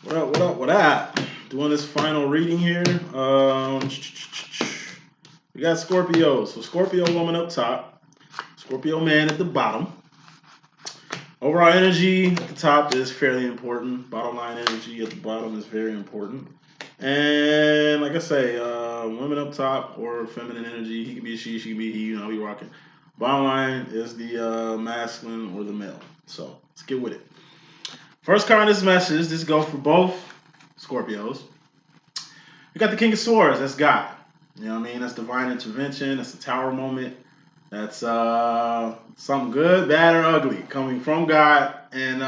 What up, what up, what up? Doing this final reading here. We got Scorpio. So Scorpio Woman up top, Scorpio Man at the bottom. Overall energy at the top is fairly important. Bottom line energy at the bottom is very important. And like I say, women up top or feminine energy, he could be a she could be he, you know, I'll be rocking. Bottom line is the masculine or the male. So let's get with it. First card in this message, this goes for both Scorpios. We got the King of Swords, that's God. You know what I mean? That's divine intervention, that's the tower moment. That's something good, bad, or ugly coming from God. And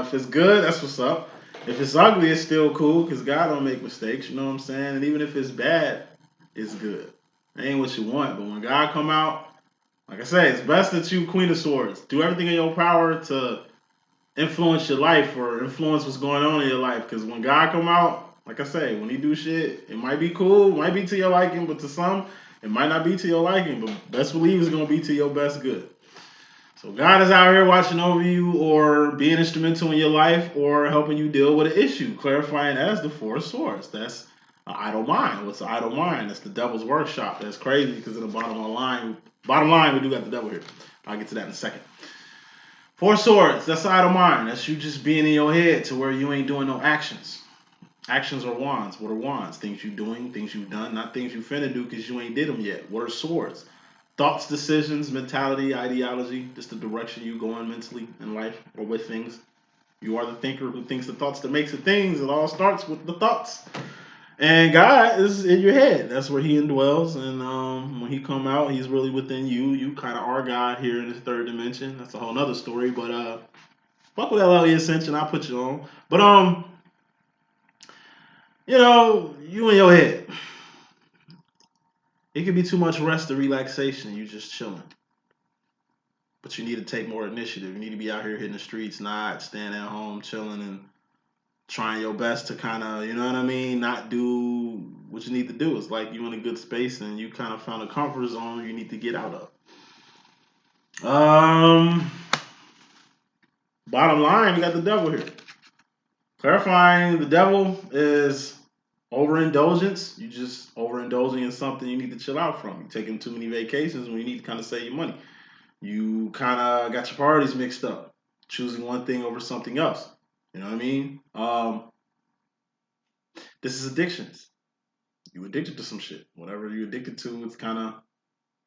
if it's good, that's what's up. If it's ugly, it's still cool because God don't make mistakes, you know what I'm saying? And even if it's bad, it's good. It ain't what you want. But when God come out, like I say, it's best that you Queen of Swords. Do everything in your power to influence your life or influence what's going on in your life. Because when God come out, like I say, when he do shit, it might be cool, might be to your liking, but to some, it might not be to your liking. But best believe it's going to be to your best good. So God is out here watching over you or being instrumental in your life or helping you deal with an issue, clarifying that as the Four of Swords. That's an idle mind. What's an idle mind? That's the devil's workshop. That's crazy because in the bottom line, we do got the devil here. I'll get to that in a second. Four Swords, that's idle mind. That's you just being in your head to where you ain't doing no actions. Actions are wands. What are wands? Things you doing, things you've done, not things you finna do because you ain't did them yet. What are swords? Thoughts, decisions, mentality, ideology, just the direction you going mentally in life or with things. You are the thinker who thinks the thoughts that makes the things. It all starts with the thoughts. And God is in your head. That's where he indwells. And when he come out, he's really within you. You kind of are God here in this third dimension. That's a whole nother story. But fuck with LLE.Ascension. I'll put you on. But you know, you in your head. It could be too much rest or relaxation. You just chilling. But you need to take more initiative. You need to be out here hitting the streets, not staying at home, chilling and trying your best to kind of, you know what I mean, not do what you need to do. It's like you in a good space and you kind of found a comfort zone you need to get out of. Bottom line, we got the devil here. Clarifying, the devil is overindulgence. You just overindulging in something you need to chill out from. You're taking too many vacations when you need to kind of save your money. You kind of got your priorities mixed up, choosing one thing over something else. You know what I mean? This is addictions. You addicted to some shit. Whatever you're addicted to, it's kind of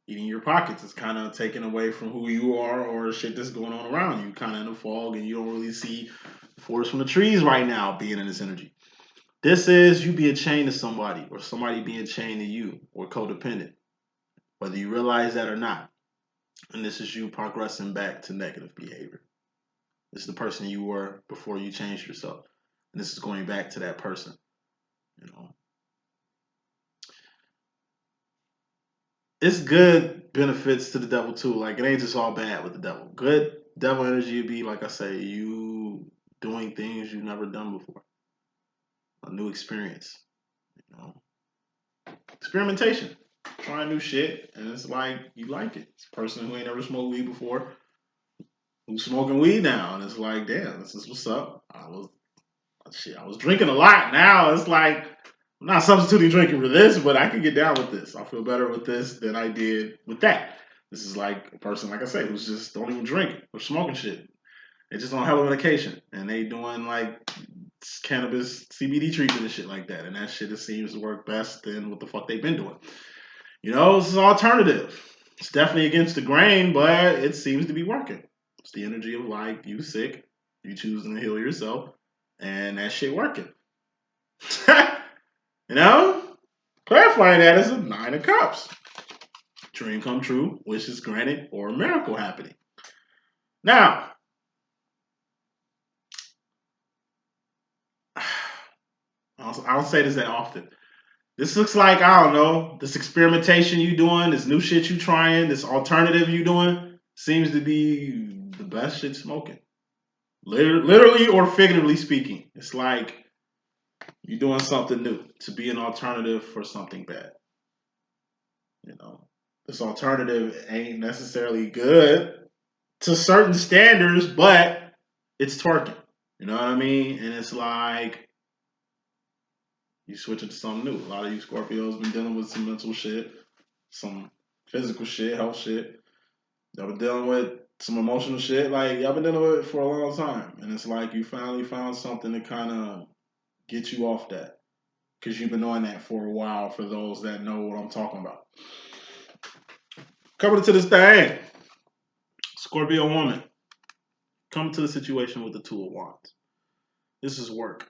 eating your pockets. It's kind of taken away from who you are or shit that's going on around you. Kind of in a fog, and you don't really see the forest from the trees right now being in this energy. This is you being chained to somebody or somebody being chained to you or codependent, whether you realize that or not. And this is you progressing back to negative behavior. This is the person you were before you changed yourself. And this is going back to that person. You know, it's good benefits to the devil too. Like it ain't just all bad with the devil. Good devil energy would be, like I say, you doing things you've never done before. A new experience. You know, experimentation. Trying new shit, and it's like you like it. It's a person who ain't ever smoked weed before, who's smoking weed now, and it's like, damn, this is what's up. I was drinking a lot. Now it's like I'm not substituting drinking for this, but I can get down with this. I feel better with this than I did with that. This is like a person, like I say, who's just don't even drink or smoking shit. They just on hella medication, and they doing like cannabis CBD treatment and shit like that, and that shit just seems to work best than what the fuck they've been doing. You know, this is alternative. It's definitely against the grain, but it seems to be working. It's the energy of like you sick, you choosing to heal yourself, and that shit working. You know? Clarifying that is a 9 of Cups. Dream come true, wishes granted, or a miracle happening. Now, I don't say this that often. This looks like, I don't know, this experimentation you doing, this new shit you trying, this alternative you doing, seems to be the best shit smoking. Literally or figuratively speaking. It's like you're doing something new to be an alternative for something bad. You know, this alternative ain't necessarily good to certain standards, but it's twerking. You know what I mean? And it's like You switch it to something new. A lot of you Scorpios been dealing with some mental shit, some physical shit, health shit. Y'all been dealing with some emotional shit. Like, y'all been dealing with it for a long time. And it's like you finally found something to kind of get you off that. Because you've been doing that for a while, for those that know what I'm talking about. Coming to this thing, Scorpio woman. Coming to the situation with the Two of Wands. This is work.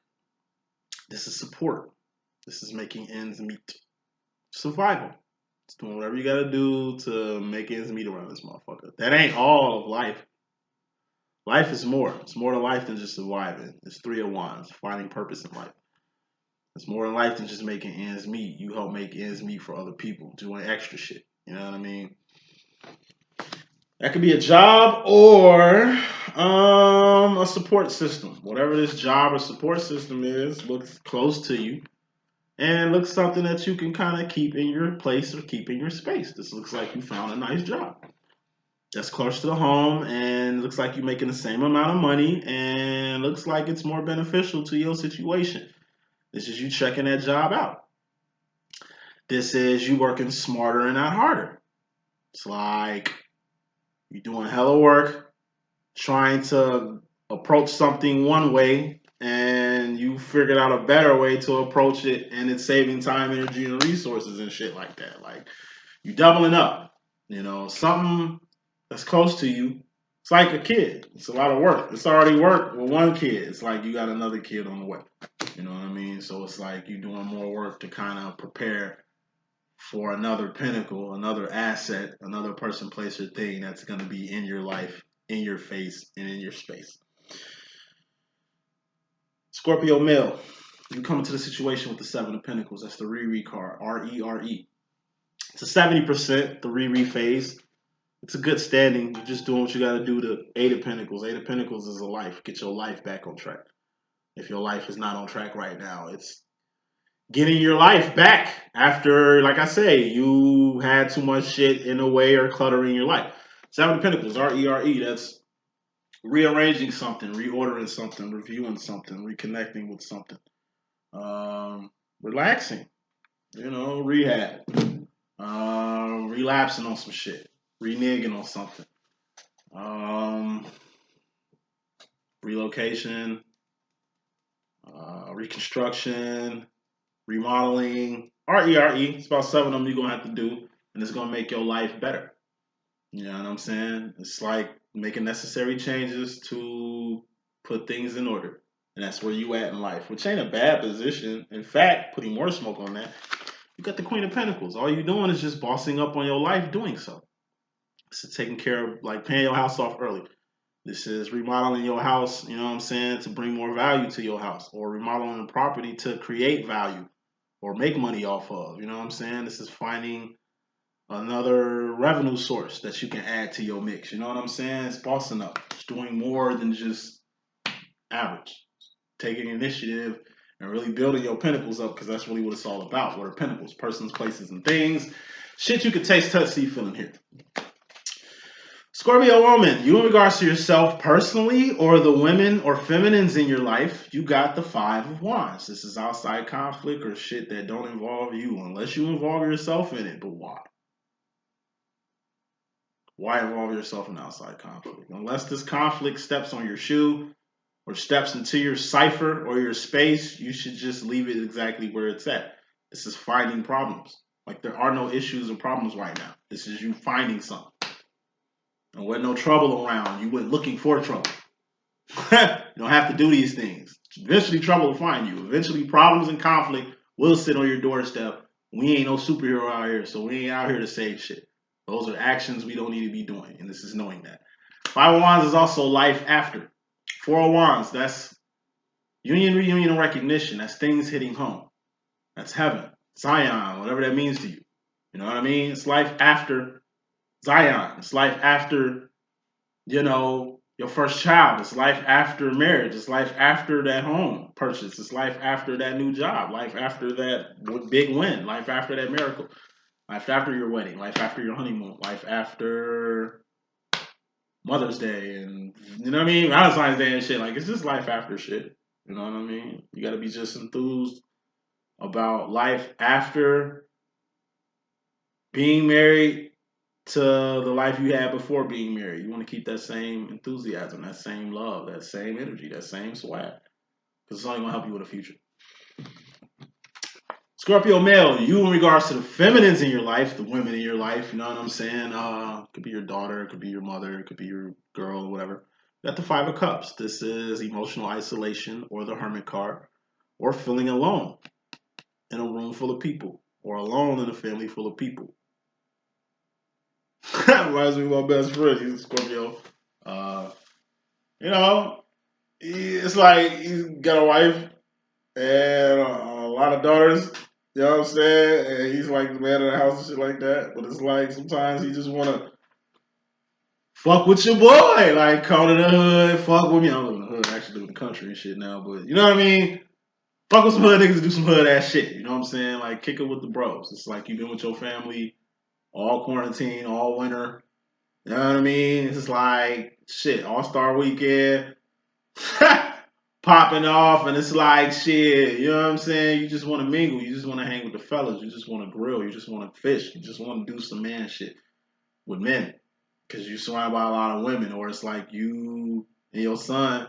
This is support. This is making ends meet. Survival. It's doing whatever you gotta do to make ends meet around this motherfucker. That ain't all of life. Life is more. It's more to life than just surviving. It's Three of Wands, finding purpose in life. It's more in life than just making ends meet. You help make ends meet for other people, doing extra shit. You know what I mean? That could be a job or a support system. Whatever this job or support system is, looks close to you. And looks something that you can kind of keep in your place or keep in your space. This looks like you found a nice job that's close to the home and looks like you're making the same amount of money and looks like it's more beneficial to your situation. This is you checking that job out. This is you working smarter and not harder. It's like you're doing hella work, trying to approach something one way, and you figured out a better way to approach it, and it's saving time, energy, and resources and shit like that. Like, you doubling up. You know, something that's close to you. It's like a kid. It's a lot of work. It's already work with one kid. It's like you got another kid on the way. You know what I mean? So it's like you're doing more work to kind of prepare for another pinnacle, another asset, another person, place, or thing that's going to be in your life, in your face, and in your space. Scorpio Male, you come into the situation with the Seven of Pentacles. That's the Re card, R-E-R-E. It's a 70%, the Re phase. It's a good standing. You're just doing what you got to do to Eight of Pentacles. Eight of Pentacles is a life. Get your life back on track. If your life is not on track right now, it's getting your life back after, like I say, you had too much shit in the way or cluttering your life. Seven of Pentacles, R-E-R-E, that's rearranging something, reordering something, reviewing something, reconnecting with something. Relaxing, you know, rehab. Relapsing on some shit. Reneging on something. Relocation. Reconstruction. Remodeling. R-E-R-E. It's about 7 of them you're going to have to do. And it's going to make your life better. You know what I'm saying? It's like making necessary changes to put things in order. And that's where you at in life, which ain't a bad position. In fact, putting more smoke on that, you got the Queen of Pentacles. All you're doing is just bossing up on your life doing so. This is taking care of, like, paying your house off early. This is remodeling your house, you know what I'm saying, to bring more value to your house. Or remodeling the property to create value or make money off of. You know what I'm saying? This is finding another revenue source that you can add to your mix. You know what I'm saying? It's bossing up. It's doing more than just average. Taking initiative and really building your pentacles up, because that's really what it's all about. What are pentacles? Persons, places, and things. Shit you can taste, touch, see, feel, and hear. Scorpio woman, you in regards to yourself personally or the women or feminines in your life, you got the Five of Wands. This is outside conflict or shit that don't involve you unless you involve yourself in it. But why? Why involve yourself in outside conflict? Unless this conflict steps on your shoe or steps into your cipher or your space, you should just leave it exactly where it's at. This is finding problems. Like, there are no issues or problems right now. This is you finding something. And with no trouble around, you went looking for trouble. You don't have to do these things. Eventually, trouble will find you. Eventually, problems and conflict will sit on your doorstep. We ain't no superhero out here, so we ain't out here to save shit. Those are actions we don't need to be doing, and this is knowing that. Five of Wands is also life after. Four of Wands, that's union, reunion, and recognition. That's things hitting home. That's heaven, Zion, whatever that means to you. You know what I mean? It's life after Zion. It's life after, you know, your first child. It's life after marriage. It's life after that home purchase. It's life after that new job. Life after that big win. Life after that miracle. Life after your wedding. Life after your honeymoon. Life after Mother's Day. And, you know what I mean? Valentine's Day and shit. Like, it's just life after shit. You know what I mean? You got to be just enthused about life after being married to the life you had before being married. You want to keep that same enthusiasm, that same love, that same energy, that same swag. Because it's only going to help you with the future. Scorpio male, you in regards to the feminines in your life, the women in your life, you know what I'm saying? Could be your daughter, it could be your mother, it could be your girl, whatever. Got the Five of Cups. This is emotional isolation or the Hermit card, or feeling alone in a room full of people, or alone in a family full of people. That reminds me of my best friend. He's a Scorpio. Uh, you know, it's like he's got a wife and a lot of daughters. You know what I'm saying? And he's like the man of the house and shit like that. But it's like sometimes he just wanna fuck with your boy, like come to the hood, fuck with me. I don't live in the hood, I actually live in the country and shit now. But you know what I mean? Fuck with some hood niggas and do some hood ass shit. You know what I'm saying? Like kick it with the bros. It's like you've been with your family all quarantine, all winter. You know what I mean? It's like shit, All-Star weekend. Popping off, and it's like shit. You know what I'm saying? You just want to mingle. You just want to hang with the fellas. You just want to grill. You just want to fish. You just want to do some man shit with men because you're surrounded by a lot of women. Or it's like you and your son,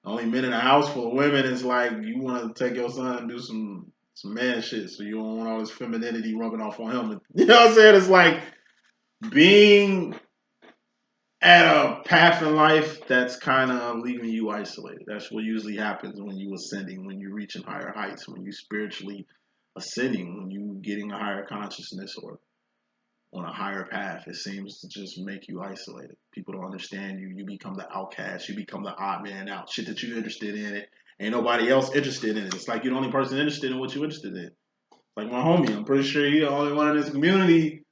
only men in a house full of women. It's like you want to take your son and do some man shit. So you don't want all this femininity rubbing off on him. You know what I'm saying? It's like being at a path in life that's kind of leaving you isolated. That's what usually happens when you ascending, when you're reaching higher heights, when you spiritually ascending, when you getting a higher consciousness or on a higher path. It seems to just make you isolated. People don't understand you. You become the outcast. You become the odd man out. Shit that you're interested in it. Ain't nobody else interested in it. It's like you're the only person interested in what you're interested in. Like my homie, I'm pretty sure he's the only one in this community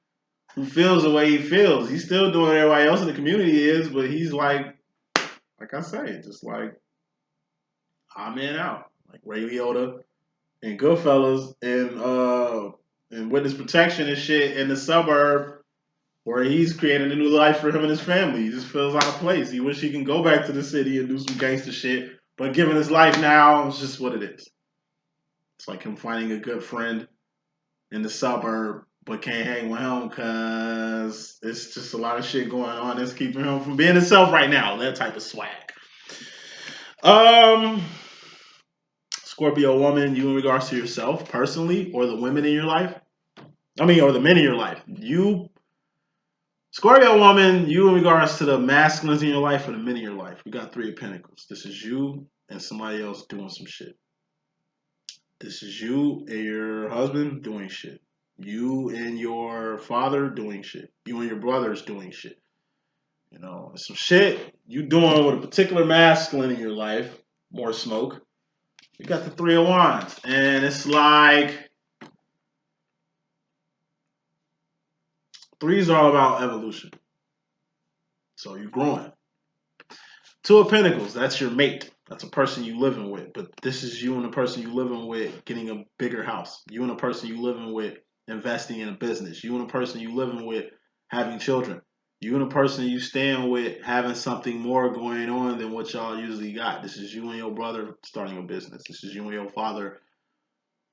who feels the way he feels. He's still doing what everybody else in the community is, but he's like I say, just like odd man out. Like Ray Liotta and Goodfellas and Witness Protection and shit in the suburb where he's creating a new life for him and his family. He just feels out of place. He wish he can go back to the city and do some gangster shit. But given his life now, it's just what it is. It's like him finding a good friend in the suburb but can't hang with him because it's just a lot of shit going on that's keeping him from being himself right now. That type of swag. Um, Scorpio woman, you in regards to yourself personally, or the women in your life. I mean, or the men in your life. You, Scorpio woman, you in regards to the masculines in your life or the men in your life. We got Three of Pentacles. This is you and somebody else doing some shit. This is you and your husband doing shit. You and your father doing shit. You and your brothers doing shit. You know, some shit you doing with a particular masculine in your life. More smoke. You got the Three of Wands. And it's like threes are all about evolution. So you're growing. Two of Pentacles, that's your mate. That's a person you living with. But this is you and the person you living with getting a bigger house. You and the person you living with investing in a business. You and the person you living with having children. You and the person you staying with having something more going on than what y'all usually got. This is you and your brother starting a business. This is you and your father,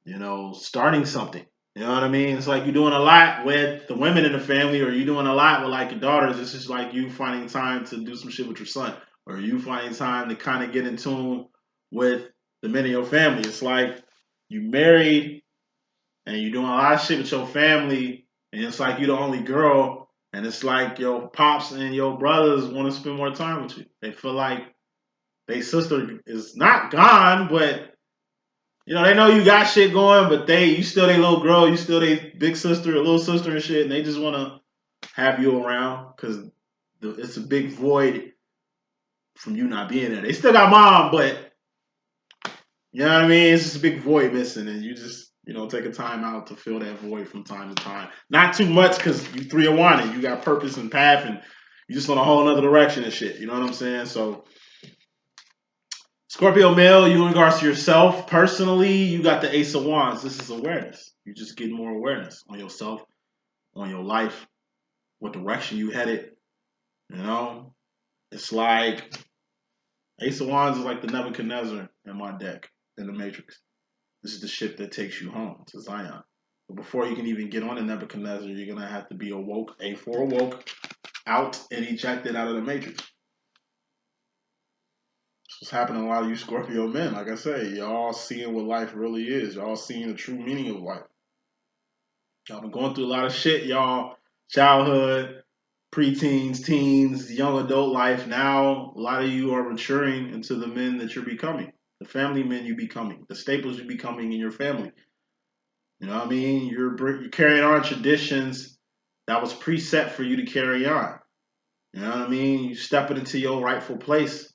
you know, starting something. You know what I mean? It's like you're doing a lot with the women in the family, or you're doing a lot with like your daughters. It's just like you finding time to do some shit with your son, or you finding time to kind of get in tune with the men in your family. It's like you married and you're doing a lot of shit with your family, and it's like you're the only girl, and it's like your pops and your brothers want to spend more time with you. They feel like their sister is not gone, but you know, they know you got shit going, but you still their little girl, you still their big sister or little sister and shit, and they just want to have you around because it's a big void from you not being there. They still got mom, but you know what I mean? It's just a big void missing, and you just, you know, take a time out to fill that void from time to time. Not too much because you Three of Wands, you got purpose and path, and you just on a whole other direction and shit. You know what I'm saying? So Scorpio male, you in regards to yourself personally, you got the Ace of Wands. This is awareness. You just get more awareness on yourself, on your life, what direction you headed. You know, it's like Ace of Wands is like the Nebuchadnezzar in my deck in the Matrix. This is the ship that takes you home to Zion. But before you can even get on the Nebuchadnezzar, you're going to have to be awoke, A4 awoke, out and ejected out of the matrix. That's what's happening to a lot of you Scorpio men. Like I say, y'all seeing what life really is. Y'all seeing the true meaning of life. Y'all been going through a lot of shit, y'all. Childhood, preteens, teens, young adult life. Now, a lot of you are maturing into the men that you're becoming. The family men you're becoming. The staples you're becoming in your family. You know what I mean? You're carrying on traditions that was preset for you to carry on. You know what I mean? You stepping into your rightful place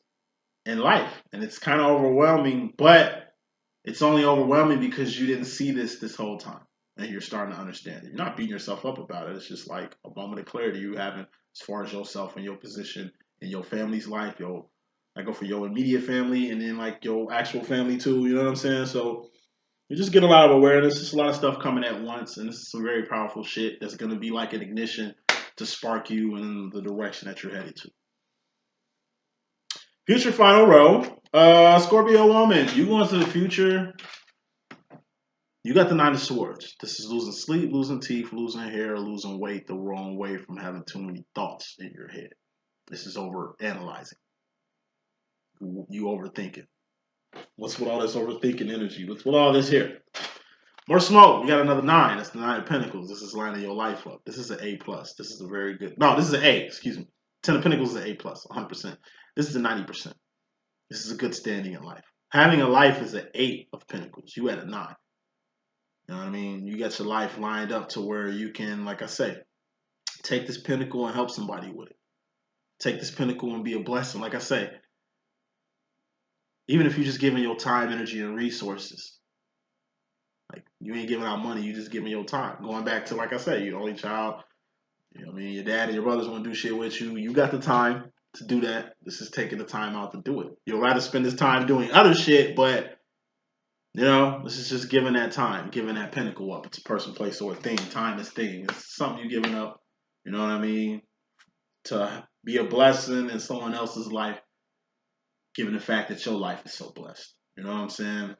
in life. And it's kind of overwhelming, but it's only overwhelming because you didn't see this whole time. And you're starting to understand it. You're not beating yourself up about it. It's just like a moment of clarity you having as far as yourself and your position in your family's life. I go for your immediate family and then like your actual family too. You know what I'm saying? So you just get a lot of awareness. There's a lot of stuff coming at once. And this is some very powerful shit that's going to be like an ignition to spark you in the direction that you're headed to. Future final row. Scorpio woman, you going to the future. You got the 9 of Swords. This is losing sleep, losing teeth, losing hair, losing weight the wrong way from having too many thoughts in your head. This is over analyzing. You overthinking. What's with all this overthinking energy? What's with all this here? More smoke. You got another 9. That's the 9 of Pentacles. This is lining your life up. This is an A+. This is a very good. No, this is an A. Excuse me. 10 of Pentacles is an A+. 100%. This is a 90%. This is a good standing in life. Having a life is an 8 of Pentacles. You at a 9. You know what I mean? You got your life lined up to where you can, like I say, take this pinnacle and help somebody with it. Take this pinnacle and be a blessing. Like I say, even if you're just giving your time, energy, and resources. Like, you ain't giving out money, you just giving your time. Going back to, like I say, you're the only child. You know what I mean? Your dad and your brothers want to do shit with you. You got the time to do that. This is taking the time out to do it. You'll rather spend this time doing other shit, but you know, this is just giving that time, giving that pinnacle up. It's a person, place, or a thing. Time is thing. It's something you're giving up, you know what I mean, to be a blessing in someone else's life, given the fact that your life is so blessed. You know what I'm saying?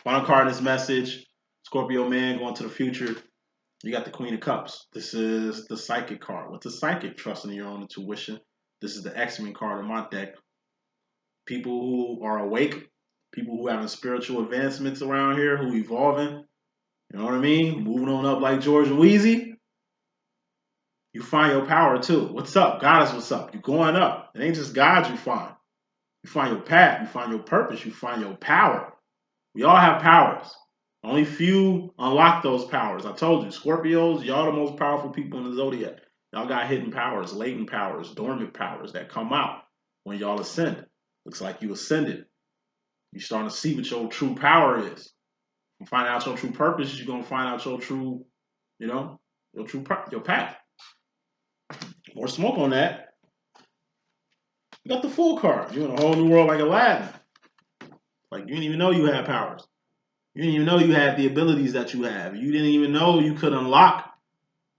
Final card in this message, Scorpio man going to the future. You got the Queen of Cups. This is the Psychic card. What's a Psychic? Trusting in your own intuition. This is the X-Men card in my deck. People who are awake. People who having spiritual advancements around here, who evolving, you know what I mean? Moving on up like George and Wheezy. You find your power too. What's up? God is what's up. You're going up. It ain't just God you find. You find your path. You find your purpose. You find your power. We all have powers. Only few unlock those powers. I told you, Scorpios, y'all the most powerful people in the zodiac. Y'all got hidden powers, latent powers, dormant powers that come out when y'all ascend. Looks like you ascended. You're starting to see what your true power is. You find out your true purpose, you're going to find out your true, you know, your path. More smoke on that. You got the Fool card. You're in a whole new world like Aladdin. Like, you didn't even know you had powers. You didn't even know you had the abilities that you have. You didn't even know you could unlock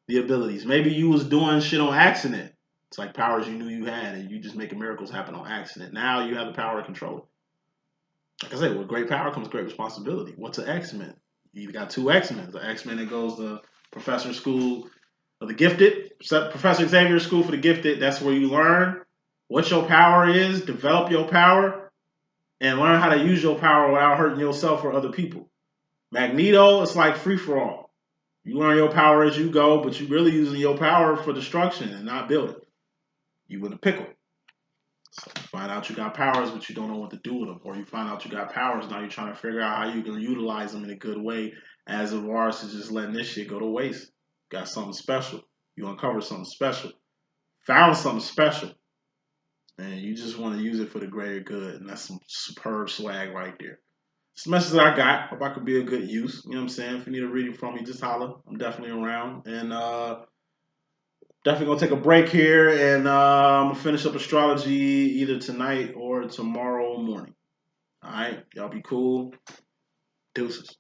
the abilities. Maybe you was doing shit on accident. It's like powers you knew you had and you just making miracles happen on accident. Now you have the power to control it. Like I said, with great power comes great responsibility. What's an X-Men? You got 2 X-Men. The X-Men that goes to Professor School of the Gifted, Professor Xavier School for the Gifted. That's where you learn what your power is, develop your power, and learn how to use your power without hurting yourself or other people. Magneto, it's like free-for-all. You learn your power as you go, but you're really using your power for destruction and not building. You in a pickle. So you find out you got powers, but you don't know what to do with them. Or you find out you got powers, now you're trying to figure out how you can utilize them in a good way as far as just letting this shit go to waste. Got something special. You uncover something special. Found something special. And you just want to use it for the greater good. And that's some superb swag right there. It's the message that I got. Hope I could be a good use. You know what I'm saying? If you need a reading from me, just holler. I'm definitely around. And definitely going to take a break here. And I'm going to finish up astrology either tonight or tomorrow morning. All right? Y'all be cool. Deuces.